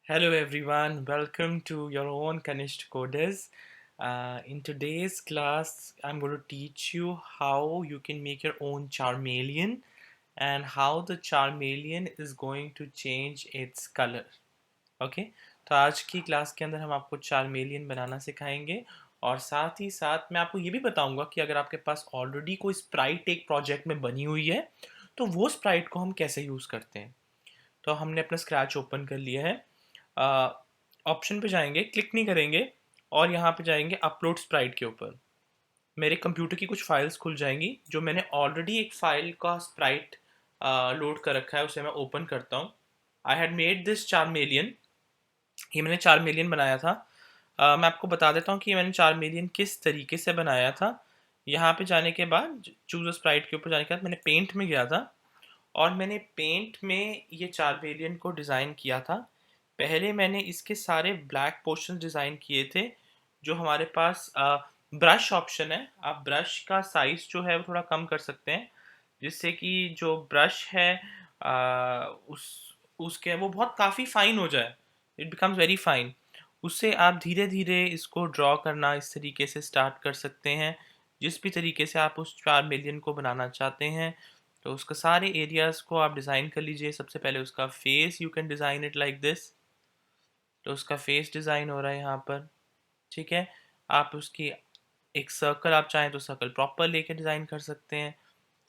Hello everyone, welcome to your own Kanishth Coders. In today's class, I'm going to teach you how you can make your own Charmeleon and how the Charmeleon is going to change its color. Okay तो आज की class के अंदर हम आपको चार्मेलियन बनाना सिखाएंगे और साथ ही साथ मैं आपको ये भी बताऊंगा कि अगर आपके पास ऑलरेडी कोई स्प्राइट एक प्रोजेक्ट में बनी हुई है तो वो स्प्राइट को हम कैसे यूज़ करते हैं। तो हमने अपना स्क्रैच ओपन कर लिया है। ऑप्शन पे जाएंगे, क्लिक नहीं करेंगे और यहाँ पे जाएंगे अपलोड स्प्राइट के ऊपर। मेरे कंप्यूटर की कुछ फाइल्स खुल जाएंगी जो मैंने ऑलरेडी एक फाइल का स्प्राइट लोड कर रखा है, उसे मैं ओपन करता हूँ। आई हैड मेड दिस चार्मेलियन, ये मैंने चार्मेलियन बनाया था। मैं आपको बता देता हूँ कि मैंने चार्मेलियन किस तरीके से बनाया था। यहाँ पे जाने के बाद चूज स्प्राइट के ऊपर जाने के बाद मैंने पेंट में गया था और मैंने पेंट में ये चार्मेलियन को डिज़ाइन किया था। पहले मैंने इसके सारे ब्लैक पोर्शन डिज़ाइन किए थे। जो हमारे पास ब्रश ऑप्शन है, आप ब्रश का साइज़ जो है वो थोड़ा कम कर सकते हैं जिससे कि जो ब्रश है उस उसके वो बहुत काफ़ी फाइन हो जाए, इट बिकम्स वेरी फाइन। उससे आप धीरे धीरे इसको ड्रॉ करना इस तरीके से स्टार्ट कर सकते हैं, जिस भी तरीके से आप उस 4 मिलियन को बनाना चाहते हैं। तो उसका सारे एरियाज़ को आप डिज़ाइन कर लीजिए। सबसे पहले उसका face, you can design it like this. तो उसका फेस डिज़ाइन हो रहा है यहाँ पर, ठीक है। आप उसकी एक सर्कल, आप चाहें तो सर्कल प्रॉपर लेके डिज़ाइन कर सकते हैं।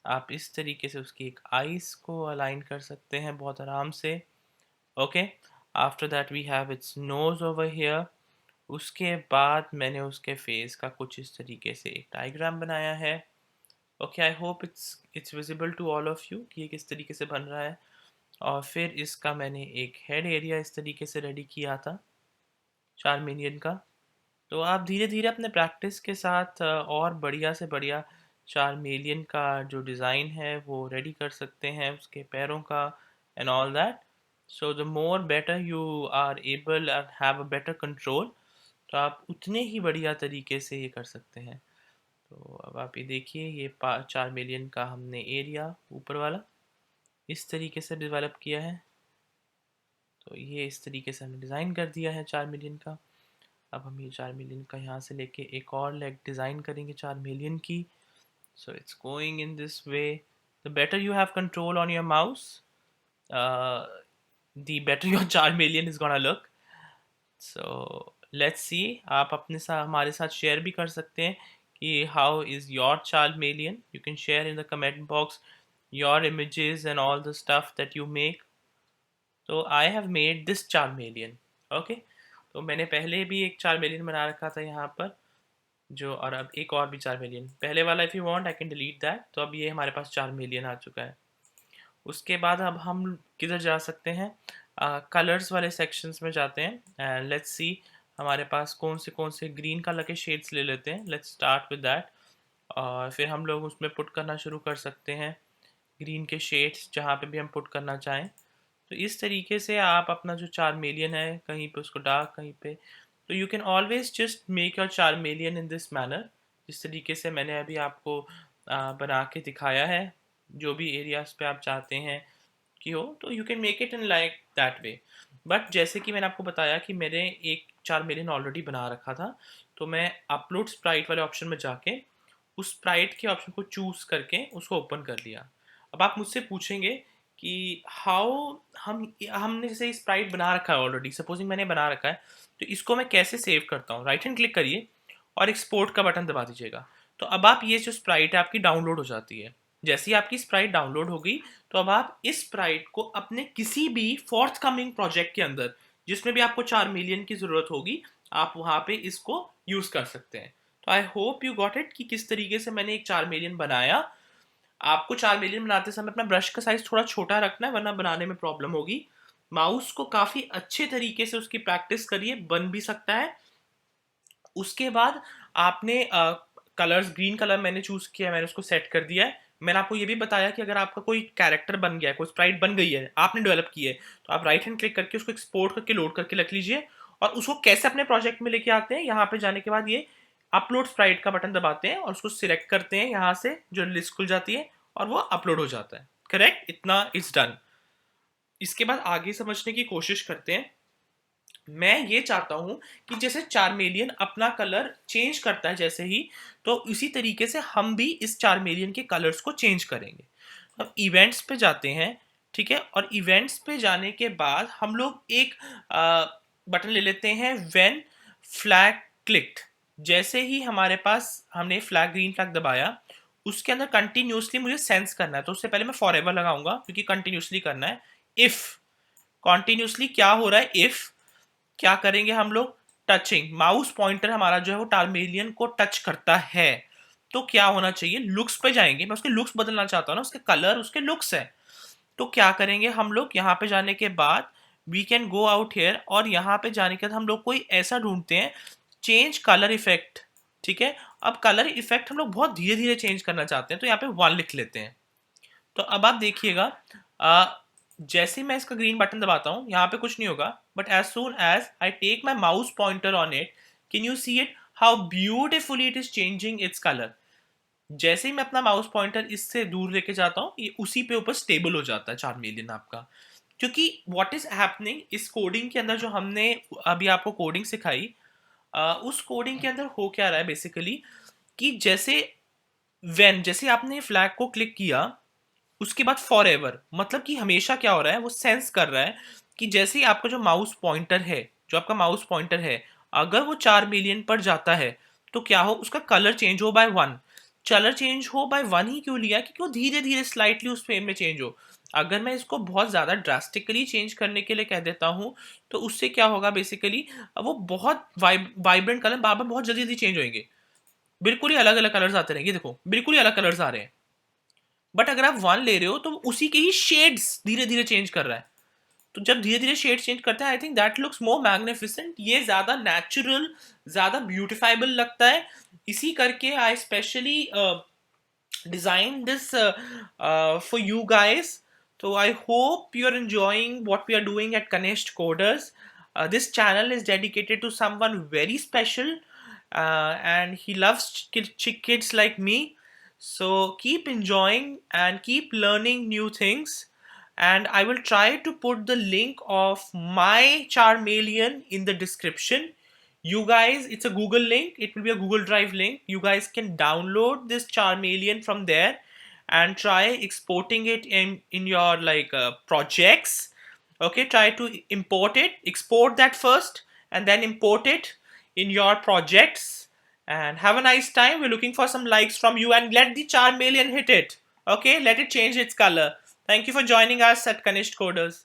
आप इस तरीके से उसकी एक आइज़ को अलाइन कर सकते हैं बहुत आराम से। Okay, after that we have its nose over here. उसके बाद मैंने उसके फेस का कुछ इस तरीके से एक डायग्राम बनाया है। Okay, I hope it's visible to all of you कि ये किस तरीके से बन रहा है। और फिर इसका मैंने एक हेड एरिया इस तरीके से रेडी किया था 4 मिलियन का। तो आप धीरे धीरे अपने प्रैक्टिस के साथ और बढ़िया से बढ़िया 4 मिलियन का जो डिज़ाइन है वो रेडी कर सकते हैं, उसके पैरों का and all that. So the more better you are able and have a better control, तो आप उतने ही बढ़िया तरीके से ये कर सकते हैं। तो अब आप ये देखिए, ये 4 मिलियन का हमने एरिया ऊपर वाला इस तरीके से डेवलप किया है। तो ये इस तरीके से हमने डिज़ाइन कर दिया है 4 मिलियन का। अब हम ये 4 मिलियन का यहाँ से लेके एक और लेग डिज़ाइन करेंगे 4 मिलियन की। So it's going in this way. The better you have control on your mouse, the better your 4 million is gonna look. So let's see, आप अपने साथ हमारे साथ शेयर भी कर सकते हैं कि how is your 4 million. You can share in the comment box your images and all the stuff that you make. तो I have made this 4 million. Okay, तो मैंने पहले भी एक 4 मिलियन बना रखा था यहाँ पर, जो और अब एक और भी 4 मिलियन, पहले वाला if you want I can delete that. तो अब ये हमारे पास 4 मिलियन आ चुका है। उसके बाद अब हम किधर जा सकते हैं, कलर्स वाले सेक्शंस में जाते हैं। लेट्स सी हमारे पास कौन से ग्रीन कलर के शेड्स ले लेते हैं। लेट्स स्टार्ट विद दैट और फिर हम लोग उसमें पुट करना शुरू कर सकते हैं ग्रीन के शेड्स जहाँ पे भी हम पुट करना चाहें। तो इस तरीके से आप अपना जो 4 मिलियन है, कहीं पे उसको डार्क, कहीं पे, तो you can always just make your 4 million in this manner, जिस तरीके से मैंने अभी आपको बना के दिखाया है। जो भी एरियाज पे आप चाहते हैं कि हो, तो you can make it in like that way. But जैसे कि मैंने आपको बताया कि मैंने एक 4 मिलियन ऑलरेडी बना रखा था, तो मैं अपलोड स्प्राइट वाले ऑप्शन में जाके उस स्प्राइट के ऑप्शन को चूज़ करके उसको ओपन कर लिया। अब आप मुझसे पूछेंगे कि हाउ हमने जैसे स्प्राइट बना रखा है ऑलरेडी, सपोजिंग मैंने बना रखा है, तो इसको मैं कैसे सेव करता हूँ। राइट हैंड क्लिक करिए और एक्सपोर्ट का बटन दबा दीजिएगा। तो अब आप ये जो स्प्राइट है आपकी डाउनलोड हो जाती है। जैसे ही आपकी स्प्राइट डाउनलोड होगी तो अब आप इस स्प्राइट को अपने किसी भी फोर्थ कमिंग प्रोजेक्ट के अंदर जिसमें भी आपको 4 मिलियन की ज़रूरत होगी, आप वहाँ पे इसको यूज़ कर सकते हैं। तो I hope you got it कि किस तरीके से मैंने एक 4 मिलियन बनाया। आपको 4 मिलियन बनाते समय अपना ब्रश का साइज थोड़ा छोटा रखना है, वरना बनाने में प्रॉब्लम होगी। माउस को काफ़ी अच्छे तरीके से उसकी प्रैक्टिस करिए, बन भी सकता है। उसके बाद आपने कलर्स, ग्रीन कलर मैंने चूज़ किया है, मैंने उसको सेट कर दिया है। मैंने आपको ये भी बताया कि अगर आपका कोई कैरेक्टर बन गया है, कोई स्प्राइट बन गई है, आपने डेवलप की है, तो आप राइट हैंड क्लिक करके उसको एक्सपोर्ट करके लोड करके रख लीजिए। और उसको कैसे अपने प्रोजेक्ट में लेके आते हैं, यहाँ पे जाने के बाद ये अपलोड स्प्राइट का बटन दबाते हैं और उसको सिलेक्ट करते हैं, यहाँ से जो लिस्ट खुल जाती है और वो अपलोड हो जाता है। करेक्ट, इतना इज डन। इसके बाद आगे समझने की कोशिश करते हैं मैं ये चाहता हूँ कि जैसे चार्मेलियन अपना कलर चेंज करता है जैसे ही, तो इसी तरीके से हम भी इस चार्मेलियन के कलर्स को चेंज करेंगे। अब इवेंट्स पे जाते हैं, ठीक है, और इवेंट्स पे जाने के बाद हम लोग एक बटन ले लेते हैं, व्हेन फ्लैग क्लिक्ड। जैसे ही हमारे पास हमने फ्लैग, ग्रीन फ्लैग दबाया, उसके अंदर कंटिन्यूसली मुझे सेंस करना है, तो उससे पहले मैं फॉर एवर लगाऊंगा क्योंकि कंटिन्यूसली करना है। इफ कॉन्टिन्यूसली क्या हो रहा है, इफ क्या करेंगे हम लोग, टचिंग, माउस पॉइंटर हमारा जो है वो टार्मेलियन को टच करता है, तो क्या होना चाहिए, लुक्स पे जाएंगे, मैं उसके लुक्स बदलना चाहता हूँ ना, उसके कलर उसके लुक्स है। तो क्या करेंगे हम लोग, यहाँ पे जाने के बाद we can go out here, और यहाँ पे जाने के बाद हम लोग कोई ऐसा ढूंढते हैं, चेंज कलर इफेक्ट, ठीक है। अब कलर इफेक्ट हम लोग बहुत धीरे धीरे चेंज करना चाहते हैं, तो यहाँ पे 1 लिख लेते हैं। तो अब आप देखिएगा, जैसे ही मैं इसका ग्रीन बटन दबाता हूँ यहाँ पे कुछ नहीं होगा, but as soon as I take my mouse pointer on it, can you see it how beautifully it is changing its colour. जैसे ही मैं अपना माउस पॉइंटर इससे दूर लेके जाता हूँ, ये उसी पे ऊपर स्टेबल हो जाता है चार्मेलियन आपका। क्योंकि व्हाट इज हैपनिंग इस कोडिंग के अंदर, जो हमने अभी आपको कोडिंग सिखाई, उस कोडिंग के अंदर हो क्या रहा है बेसिकली, कि जैसे जैसे आपने फ्लैग को क्लिक किया, उसके बाद फॉर एवर, मतलब कि हमेशा क्या हो रहा है, वो सेंस कर रहा है कि जैसे ही आपका जो माउस पॉइंटर है, जो आपका माउस पॉइंटर है, अगर वो 4 मिलियन पर जाता है, तो क्या हो, उसका कलर चेंज हो बाय 1। कलर चेंज हो बाय 1 ही क्यों लिया, क्योंकि वो धीरे धीरे स्लाइटली उस फ्रेम में चेंज हो। अगर मैं इसको बहुत ज़्यादा ड्रास्टिकली चेंज करने के लिए कह देता हूँ, तो उससे क्या होगा बेसिकली, वो बहुत वाइब्रेंट कलर बार बार बहुत जल्दी जल्दी चेंज होंगे, बिल्कुल ही अलग अलग कलर्स आते रहेंगे, देखो बिल्कुल ही अलग कलर्स आ रहे हैं। बट अगर आप 1 ले रहे हो तो उसी के ही शेड्स धीरे धीरे चेंज कर रहा है, तो जब धीरे धीरे शेड चेंज करता है, I think that looks more magnificent, ये ज्यादा नेचुरल, ज्यादा ब्यूटिफाइबल लगता है। इसी करके I specially design this for you guys. So I hope you're enjoying what we are doing at Kanishk Coders. This channel is dedicated to someone very special, and he loves kids like me. So keep enjoying and keep learning new things. And I will try to put the link of my Charmeleon in the description. You guys, it's a Google link, it will be a Google Drive link. You guys can download this Charmeleon from there and try exporting it in your like projects. Okay, try to import it, export that first, and then import it in your projects. And have a nice time. We're looking for some likes from you, and let the Charmeleon hit it. Okay, let it change its color. Thank you for joining us at Kanishk Coders.